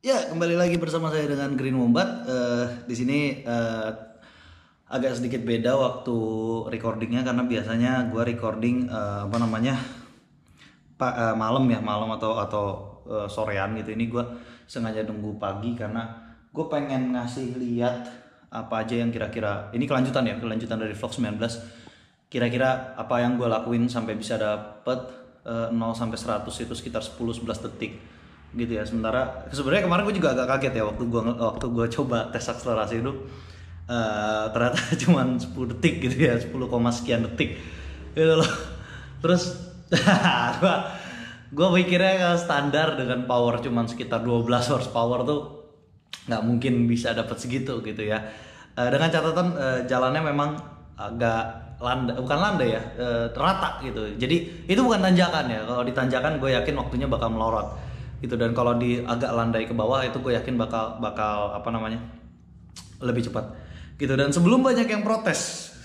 Ya, kembali lagi bersama saya dengan Green Wombat. Di sini agak sedikit beda waktu recordingnya karena biasanya gue recording malam ya, malam atau sorean gitu. Ini gue sengaja nunggu pagi karena gue pengen ngasih lihat apa aja yang kira-kira ini kelanjutan dari vlog 19. Kira-kira apa yang gue lakuin sampai bisa dapet 0 sampai 100 itu sekitar 10-11 detik gitu ya. Sebenarnya kemarin gue juga agak kaget ya waktu gue coba tes akselerasi itu ternyata cuma 10 detik gitu ya, 10, sekian detik gitu loh. Terus gue pikirnya standar dengan power cuma sekitar 12 horsepower tuh nggak mungkin bisa dapat segitu gitu ya. Dengan catatan jalannya memang agak bukan landai ya, rata gitu. Jadi itu bukan tanjakan ya. Kalau di tanjakan gue yakin waktunya bakal melorot gitu, dan kalau di agak landai ke bawah itu gue yakin bakal lebih cepat gitu. Dan sebelum banyak yang protes,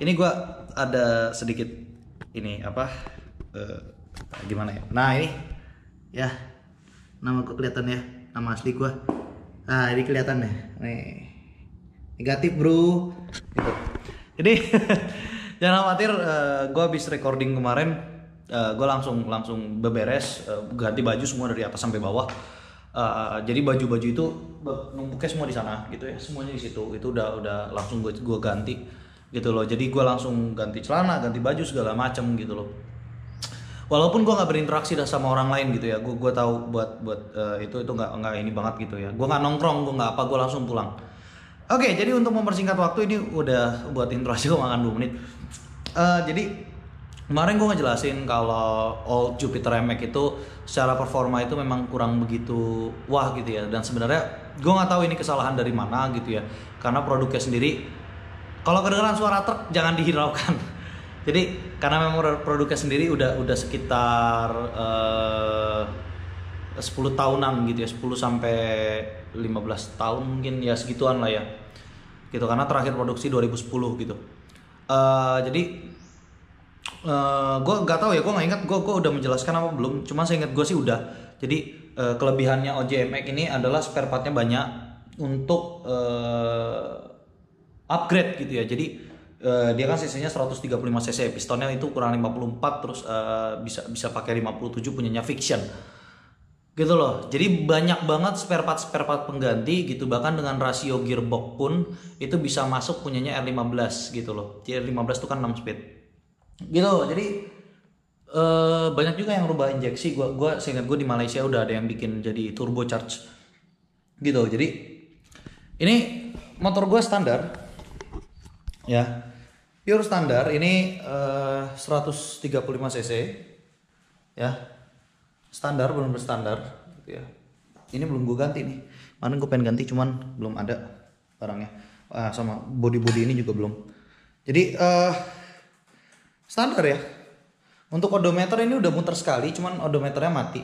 ini gue ada sedikit ini gimana ya. Nah ini ya, nama gue kelihatan ya, nama asli gue. Nah ini kelihatan ya, nih negatif bro gitu. Jadi jangan khawatir, gue habis recording kemarin. Gue langsung beberes, ganti baju semua dari atas sampai bawah. Jadi baju-baju itu numpuknya semua di sana gitu ya, semuanya di situ. Itu udah langsung gue ganti gitu loh. Jadi gue langsung ganti celana, ganti baju segala macem gitu loh. Walaupun gue nggak berinteraksi sama orang lain gitu ya, gue tahu buat itu nggak ini banget gitu ya. Gue nggak nongkrong, gue nggak apa, gue langsung pulang. Oke, jadi untuk mempersingkat waktu ini udah buat intro aja, gue makan 2 menit. Jadi kemarin gue ngejelasin kalau Old Jupiter MX itu secara performa itu memang kurang begitu wah gitu ya. Dan sebenarnya gue nggak tahu ini kesalahan dari mana gitu ya, karena produknya sendiri, kalau kedengeran suara truk jangan dihiraukan. Jadi karena memang produknya sendiri udah sekitar 10 tahunan gitu ya, 10 sampai 15 tahun mungkin ya, segituan lah ya gitu, karena terakhir produksi 2010 gitu. Jadi gue nggak tahu ya, gue nggak ingat gue udah menjelaskan apa belum, cuma saya ingat gue sih udah. Jadi kelebihannya OJMX ini adalah spare partnya banyak untuk upgrade gitu ya. Jadi dia kan cc-nya 135 cc, pistonnya itu kurang 54, terus bisa pakai 57 punyanya Fiction gitu loh. Jadi banyak banget spare part pengganti gitu, bahkan dengan rasio gearbox pun itu bisa masuk punyanya R15 gitu loh. Jadi R15 itu kan 6 speed gitu. Jadi banyak juga yang rubah injeksi. Gua seingat gue di Malaysia udah ada yang bikin jadi turbocharge gitu. Jadi ini motor gue standar ya, pure standar. Ini 135 cc ya, standar, benar-benar standar gitu ya. Ini belum gue ganti nih, kemarin gue pengen ganti cuman belum ada barangnya. Sama body ini juga belum. Jadi standar ya. Untuk odometer ini udah muter sekali, cuman odometernya mati.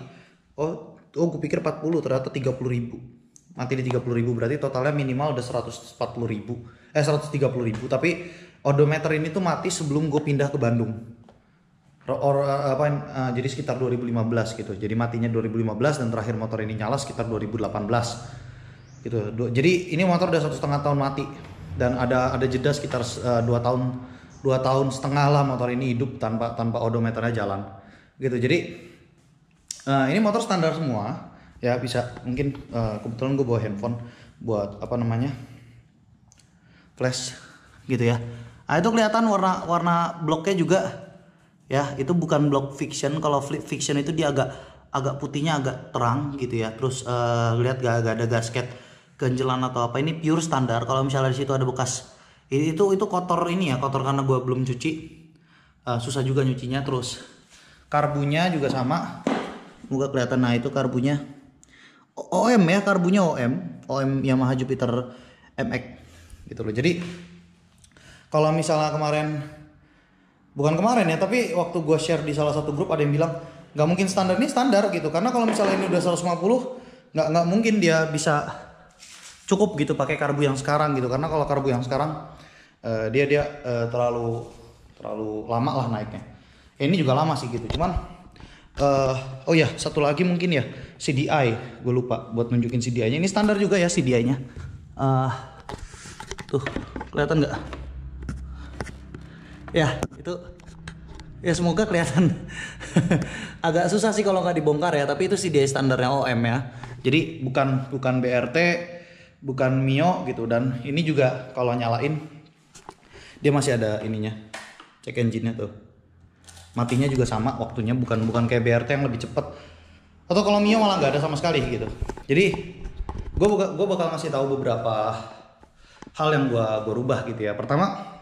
Oh gue pikir 40, ternyata 30.000. Mati di 30.000, berarti totalnya minimal udah 130.000, tapi odometer ini tuh mati sebelum gue pindah ke Bandung. Jadi sekitar 2015 gitu. Jadi matinya 2015 dan terakhir motor ini nyala sekitar 2018 gitu. Jadi ini motor udah 1,5 tahun mati, dan ada jeda sekitar 2 tahun setengah lah motor ini hidup tanpa odometernya jalan gitu. Jadi ini motor standar semua ya. Bisa mungkin kebetulan gue bawa handphone buat flash gitu ya. Nah itu kelihatan warna bloknya juga ya, itu bukan blok Fiction. Kalau Fiction itu dia agak putihnya agak terang gitu ya. Terus lihat gak ada gasket ganjelan atau apa. Ini pure standar. Kalau misalnya di situ ada bekas itu kotor, ini ya kotor karena gue belum cuci, susah juga nyucinya. Terus karbunya juga sama, semoga kelihatan. Nah itu karbunya OM ya, karbunya OM Yamaha Jupiter MX gitu loh. Jadi kalau misalnya bukan kemarin ya, tapi waktu gue share di salah satu grup ada yang bilang nggak mungkin standar. Ini standar gitu, karena kalau misalnya ini udah 150 nggak mungkin dia bisa cukup gitu pakai karbu yang sekarang gitu. Karena kalau karbu yang sekarang dia terlalu lama lah naiknya. Ini juga lama sih gitu, cuman Oh ya, satu lagi mungkin ya, CDI. Gue lupa buat nunjukin CDI-nya. Ini standar juga ya CDI-nya. Tuh, kelihatan nggak? Ya, itu. Ya semoga kelihatan. Agak susah sih kalau nggak dibongkar ya, tapi itu CDI standarnya OM ya. Jadi bukan BRT, bukan Mio gitu. Dan ini juga kalau nyalain dia masih ada ininya, check engine-nya tuh. Matinya juga sama waktunya, bukan kayak BRT yang lebih cepet. Atau kalau Mio malah nggak ada sama sekali gitu. Jadi gue bakal ngasih tahu beberapa hal yang gue rubah gitu ya. Pertama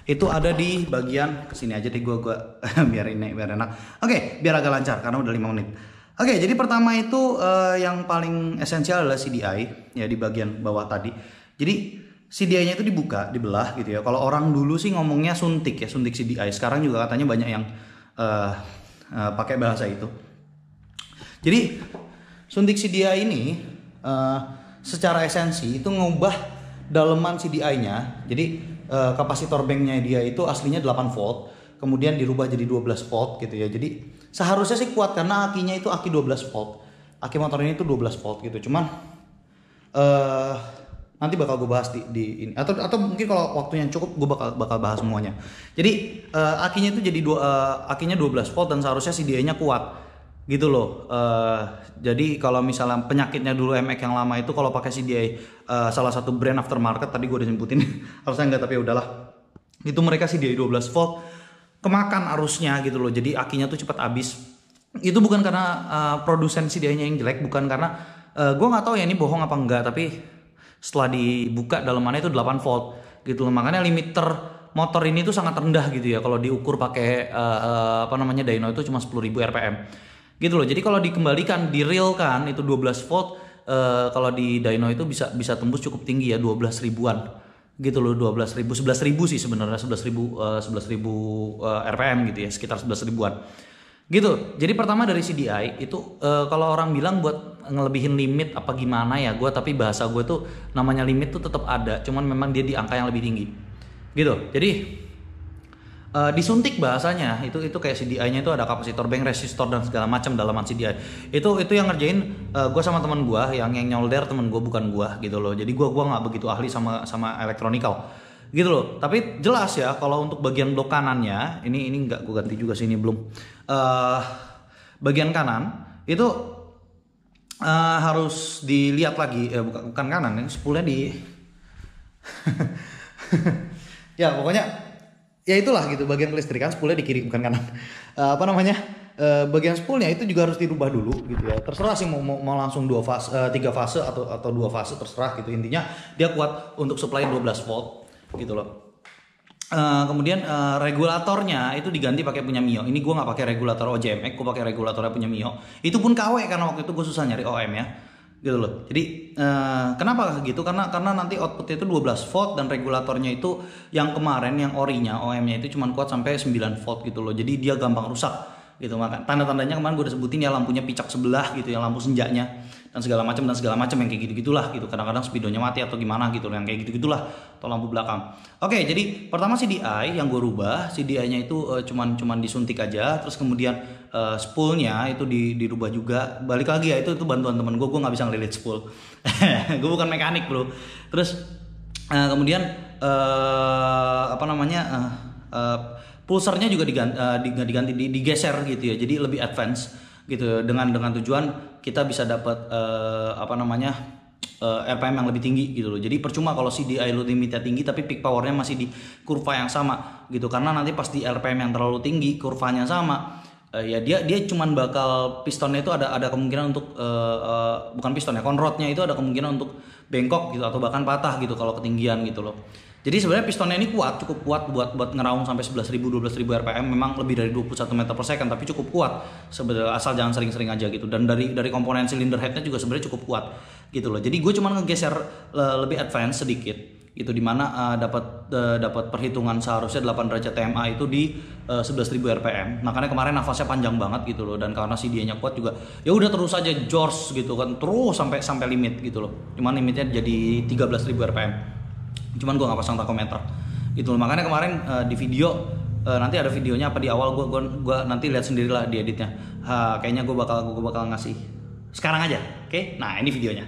itu ada di bagian kesini aja deh, gue biar enak. Oke, biar agak lancar karena udah 5 menit. Oke, jadi pertama itu yang paling esensial adalah CDI ya, di bagian bawah tadi. Jadi CDI-nya itu dibuka, dibelah gitu ya. Kalau orang dulu sih ngomongnya suntik ya, suntik CDI. Sekarang juga katanya banyak yang pakai bahasa itu. Jadi suntik CDI ini secara esensi itu ngubah daleman CDI-nya. Jadi kapasitor banknya dia itu aslinya 8 volt, kemudian dirubah jadi 12 volt gitu ya. Jadi seharusnya sih kuat karena akinya itu aki 12 volt. Aki motor ini tuh 12 volt gitu. Cuman nanti bakal gue bahas di ini, atau mungkin kalau waktunya cukup gue bakal bahas semuanya. Jadi akinya itu jadi akinya 12 volt dan seharusnya CDI-nya kuat gitu loh. Jadi kalau misalnya penyakitnya dulu MX yang lama itu kalau pakai CDI salah satu brand aftermarket, tadi gue udah sebutin harusnya enggak tapi ya udahlah, itu mereka CDI 12 volt kemakan arusnya gitu loh, jadi akinya tuh cepat habis. Itu bukan karena produsen CDI-nya yang jelek, bukan karena gue nggak tahu ya ini bohong apa enggak, tapi setelah dibuka dalemannya itu 8 volt gitu loh. Makanya limiter motor ini tuh sangat rendah gitu ya kalau diukur pakai dyno itu cuma 10.000 RPM gitu loh. Jadi kalau dikembalikan, di real kan itu 12 volt, kalau di dyno itu bisa tembus cukup tinggi ya, 12 ribuan gitu loh, 11.000 sih sebenarnya, 11.000 RPM gitu ya, sekitar 11 ribuan gitu. Jadi pertama dari CDI itu kalau orang bilang buat ngelebihin limit apa gimana ya, tapi bahasa gue tuh namanya limit tuh tetap ada, cuman memang dia di angka yang lebih tinggi gitu. Jadi disuntik bahasanya itu kayak CDI-nya itu ada kapasitor bank, resistor dan segala macam dalaman CDI. Itu yang ngerjain gue sama teman gue yang nyolder, teman gue bukan gue gitu loh. Jadi gue nggak begitu ahli sama elektronikal gitu loh. Tapi jelas ya kalau untuk bagian blok kanannya ini nggak gue ganti juga sih, ini belum. Bagian kanan itu harus dilihat lagi, bukan kanan, ini spoolnya di ya pokoknya ya itulah gitu, bagian kelistrikan spoolnya di kiri bukan kanan. Bagian spoolnya itu juga harus dirubah dulu gitu ya. Terserah sih mau langsung 3 fase atau 2 fase, terserah gitu. Intinya dia kuat untuk supply 12 volt gitu loh. Kemudian regulatornya itu diganti pakai punya Mio. Ini gue nggak pakai regulator OJMX, gue pakai regulatornya punya Mio. Itu pun KW karena waktu itu gue susah nyari OM ya. Gitu loh. Jadi kenapa gitu? Karena nanti outputnya itu 12 volt dan regulatornya itu yang kemarin yang orinya OM-nya itu cuma kuat sampai 9 volt gitu loh. Jadi dia gampang rusak gitu. Maka tanda-tandanya kemarin gue udah sebutin ya, lampunya picak sebelah gitu ya, lampu senjanya dan segala macam yang kayak gitu-gitulah gitu. Kadang-kadang speedonya mati atau gimana gitu loh, yang kayak gitu-gitulah, atau lampu belakang. Oke, jadi pertama CDI yang gue rubah, CDI-nya itu cuman disuntik aja, terus kemudian spoolnya itu dirubah juga. Balik lagi ya, itu bantuan temen gue nggak bisa ngelilit spool. Gue bukan mekanik bro. Terus kemudian pulsernya juga digeser gitu ya, jadi lebih advance gitu, dengan tujuan kita bisa dapat RPM yang lebih tinggi gitu loh. Jadi percuma kalau CDI lu limitnya tinggi tapi peak powernya masih di kurva yang sama gitu, karena nanti pas di RPM yang terlalu tinggi kurvanya sama, ya dia cuman bakal pistonnya itu ada kemungkinan untuk bukan pistonnya, conrodnya itu ada kemungkinan untuk bengkok gitu atau bahkan patah gitu kalau ketinggian gitu loh. Jadi sebenarnya pistonnya ini cukup kuat buat ngeraung sampai 11.000 12.000 RPM, memang lebih dari 21 meter per second, tapi cukup kuat sebenarnya, asal jangan sering-sering aja gitu. Dan dari komponen cylinder headnya juga sebenarnya cukup kuat gitu loh. Jadi gue cuma ngegeser lebih advance sedikit gitu, dimana dapat perhitungan seharusnya 8 derajat TMA itu di 11.000 RPM. Makanya kemarin nafasnya panjang banget gitu loh, dan karena CDI-nya kuat juga ya udah terus aja jors gitu kan, terus sampai limit gitu loh. Cuman limitnya jadi 13.000 RPM. Cuman gue nggak pasang tachometer gitu loh. Makanya kemarin di video nanti ada videonya apa di awal, gua nanti lihat sendirilah di editnya. Kayaknya gue bakal ngasih sekarang aja, oke? Nah ini videonya.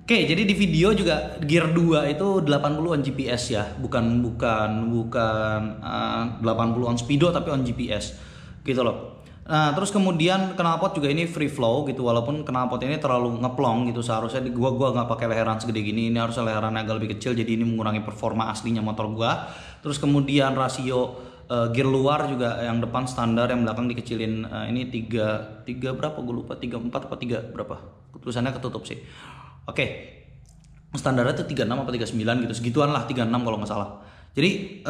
Oke, jadi di video juga Gear 2 itu 80 on GPS ya, bukan 80 on speedo tapi on GPS gitu loh. Nah, terus kemudian knalpot juga ini free flow gitu, walaupun knalpot ini terlalu ngeplong gitu, seharusnya gua nggak pakai leheran segede gini, ini harusnya leheran agak lebih kecil, jadi ini mengurangi performa aslinya motor gua. Terus kemudian rasio gear luar juga yang depan standar, yang belakang dikecilin. Ini 3 berapa gue lupa, 34 apa 3 berapa, tulisannya ketutup sih. Oke, standarnya tuh 36 apa 39 gitu, segituan lah, 36 kalau nggak salah. Jadi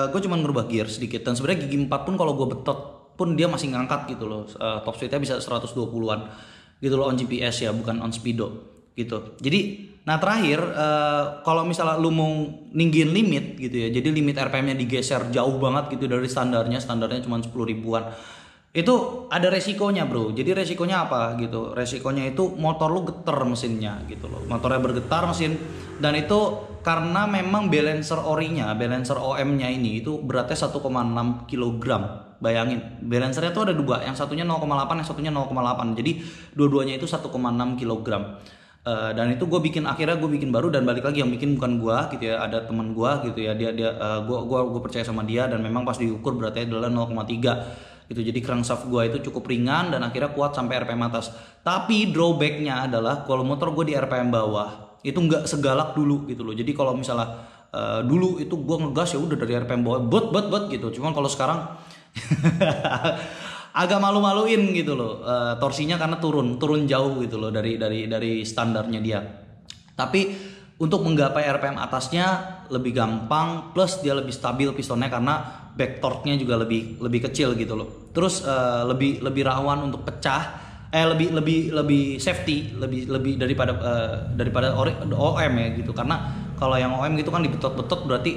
gue cuma ngerubah gear sedikit, dan sebenarnya gigi 4 pun kalau gue betot pun dia masih ngangkat gitu loh. Top speednya bisa 120-an gitu loh on GPS ya, bukan on speedo gitu. Jadi nah terakhir kalau misalnya lu mau ninggiin limit gitu ya, jadi limit RPM-nya digeser jauh banget gitu dari standarnya cuma 10 ribuan. Itu ada resikonya bro. Jadi resikonya apa gitu? Resikonya itu motor lu getar mesinnya gitu loh. Motornya bergetar mesin, dan itu karena memang balancer orinya, balancer OM-nya ini itu beratnya 1,6 kg. Bayangin, balancernya tuh ada dua, yang satunya 0,8, yang satunya 0,8. Jadi dua-duanya itu 1,6 kg. Dan itu akhirnya gue bikin baru, dan balik lagi yang bikin bukan gue gitu ya, ada teman gue gitu ya, gue percaya sama dia, dan memang pas diukur beratnya adalah 0,3 gitu. Jadi crankshaft gue itu cukup ringan dan akhirnya kuat sampai RPM atas. Tapi drawbacknya adalah kalau motor gue di RPM bawah itu nggak segalak dulu gitu loh. Jadi kalau misalnya dulu itu gue ngegas ya udah dari RPM bawah bet gitu. Cuman kalau sekarang agak malu-maluin gitu loh, torsinya karena turun jauh gitu loh dari standarnya dia. Tapi untuk menggapai RPM atasnya lebih gampang, plus dia lebih stabil pistonnya karena back torque-nya juga lebih kecil gitu loh. Terus lebih rawan untuk pecah, lebih safety, lebih daripada OM ya gitu. Karena kalau yang OM gitu kan dibetot-betot berarti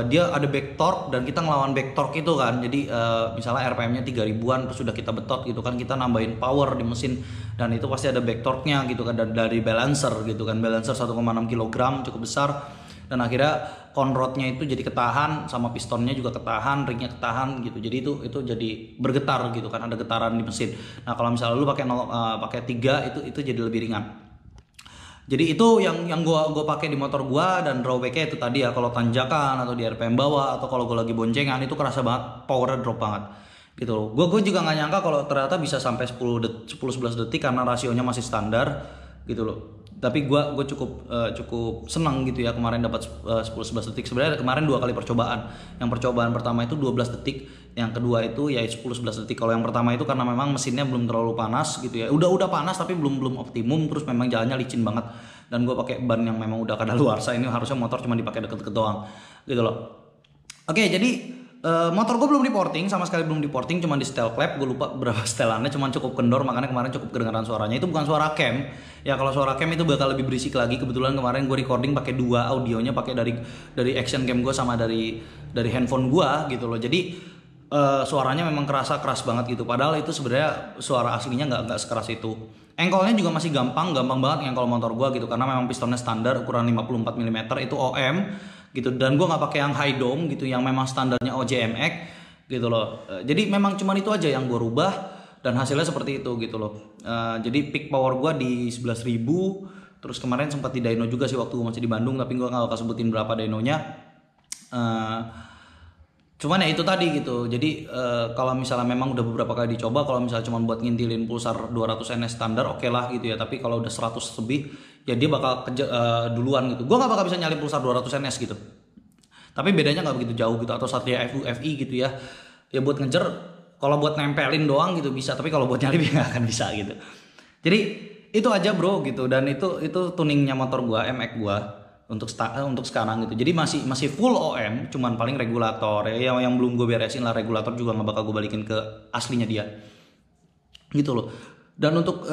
dia ada back torque, dan kita ngelawan back torque itu kan. Jadi misalnya RPM-nya 3 ribuan terus sudah kita betot gitu kan, kita nambahin power di mesin, dan itu pasti ada back torque-nya gitu kan, dari balancer gitu kan. Balancer 1,6 kg cukup besar, dan akhirnya conrodnya itu jadi ketahan, sama pistonnya juga ketahan, ringnya ketahan gitu. Jadi itu jadi bergetar gitu kan, ada getaran di mesin. Nah kalau misalnya lu pakai 3 itu jadi lebih ringan. Jadi itu yang gue pakai di motor gue, dan drawbacknya itu tadi ya, kalau tanjakan atau di RPM bawah atau kalau gue lagi boncengan itu kerasa banget, powernya drop banget gitu loh. Gue juga nggak nyangka kalau ternyata bisa sampai 10-11 detik karena rasionya masih standar gitu loh. Tapi gue cukup senang gitu ya kemarin dapat 10-11 detik. Sebenarnya kemarin 2 kali percobaan. Yang percobaan pertama itu 12 detik, yang kedua itu ya 10-11 detik. Kalau yang pertama itu karena memang mesinnya belum terlalu panas gitu ya. Udah panas tapi belum optimum, terus memang jalannya licin banget. Dan gue pakai ban yang memang udah kadaluarsa, ini harusnya motor cuma dipakai deket-deket doang gitu loh. Oke, jadi motor gue belum di-porting, sama sekali belum di-porting, cuma di setel klep. Gue lupa berapa setelannya, cuma cukup kendor, makanya kemarin cukup kedengaran suaranya. Itu bukan suara cam ya, kalau suara cam itu bakal lebih berisik lagi. Kebetulan kemarin gue recording pakai 2 audionya, pakai dari action cam gue sama dari handphone gue gitu loh. Jadi suaranya memang keras banget gitu, padahal itu sebenarnya suara aslinya nggak sekeras itu. Engkolnya juga masih gampang banget engkol motor gue gitu, karena memang pistonnya standar ukuran 54 mm itu OM gitu, dan gue nggak pakai yang high dome gitu, yang memang standarnya OJMX gitu loh. Jadi memang cuman itu aja yang gue rubah, dan hasilnya seperti itu gitu loh. Jadi peak power gue di 11.000. Terus kemarin sempat di dyno juga sih waktu gue masih di Bandung, tapi gue nggak bakal sebutin berapa dynonya. Cuman ya itu tadi gitu. Jadi kalau misalnya memang udah beberapa kali dicoba, kalau misalnya cuma buat ngintilin pulsar 200 NS standar oke lah gitu ya. Tapi kalau udah 100 lebih ya dia bakal duluan gitu. Gue gak bakal bisa nyalin pulsar 200 NS gitu. Tapi bedanya gak begitu jauh gitu. Atau Satria FI gitu ya. Ya buat ngejar, kalau buat nempelin doang gitu bisa, tapi kalau buat nyalip ya gak akan bisa gitu. Jadi itu aja bro gitu. Dan itu tuningnya motor gue, MX gue untuk sekarang gitu. Jadi masih full OM, cuman paling regulator ya yang belum gue beresin lah. Regulator juga nggak bakal gue balikin ke aslinya dia gitu loh. Dan untuk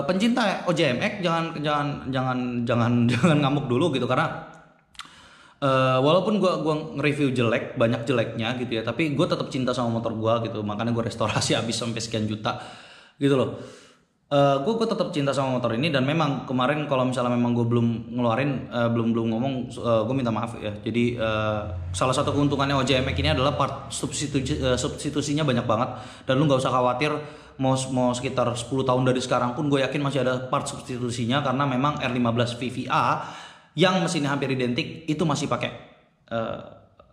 pencinta OJMX jangan ngamuk dulu gitu, karena Walaupun gua nge-review jelek, banyak jeleknya gitu ya, tapi gue tetap cinta sama motor gua gitu, makanya gue restorasi habis sampai sekian juta gitu loh. Gue tetap cinta sama motor ini, dan memang kemarin kalau misalnya memang gue belum ngeluarin, belum ngomong, gue minta maaf ya. Jadi salah satu keuntungannya OJMX ini adalah part substitusinya banyak banget, dan lu nggak usah khawatir mau sekitar 10 tahun dari sekarang pun gue yakin masih ada part substitusinya, karena memang R15 VVA yang mesinnya hampir identik itu masih pakai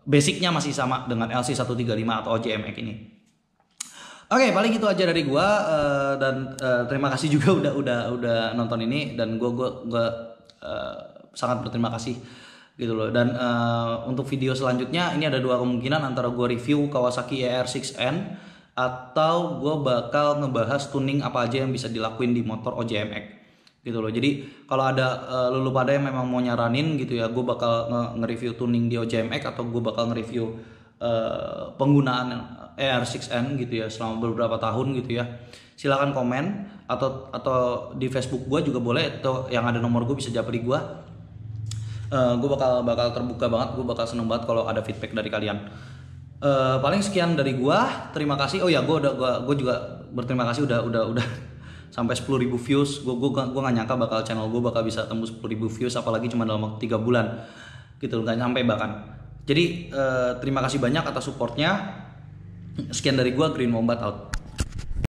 basicnya masih sama dengan LC135 atau OJMX ini. Oke, paling itu aja dari gua, dan terima kasih juga udah nonton ini, dan gua sangat berterima kasih gitu loh. Dan untuk video selanjutnya ini ada dua kemungkinan, antara gua review Kawasaki ER6N atau gua bakal ngebahas tuning apa aja yang bisa dilakuin di motor OJMX gitu loh. Jadi kalau ada lulu pada yang memang mau nyaranin gitu ya, gua bakal nge-review tuning di OJMX, atau gua bakal nge-review penggunaan ER6N gitu ya selama beberapa tahun gitu ya. Silakan komen, atau di Facebook gua juga boleh, atau yang ada nomor gua bisa japri gua. Gue bakal terbuka banget, gue bakal seneng banget kalau ada feedback dari kalian. Paling sekian dari gua, terima kasih. Oh ya, gue juga berterima kasih udah sampai 10.000 views. Gue nggak nyangka bakal channel gue bakal bisa tembus 10.000 views, apalagi cuma dalam waktu 3 bulan gitu, nggak nyampe bahkan. Jadi terima kasih banyak atas supportnya. Sekian dari gua, Green Wombat out.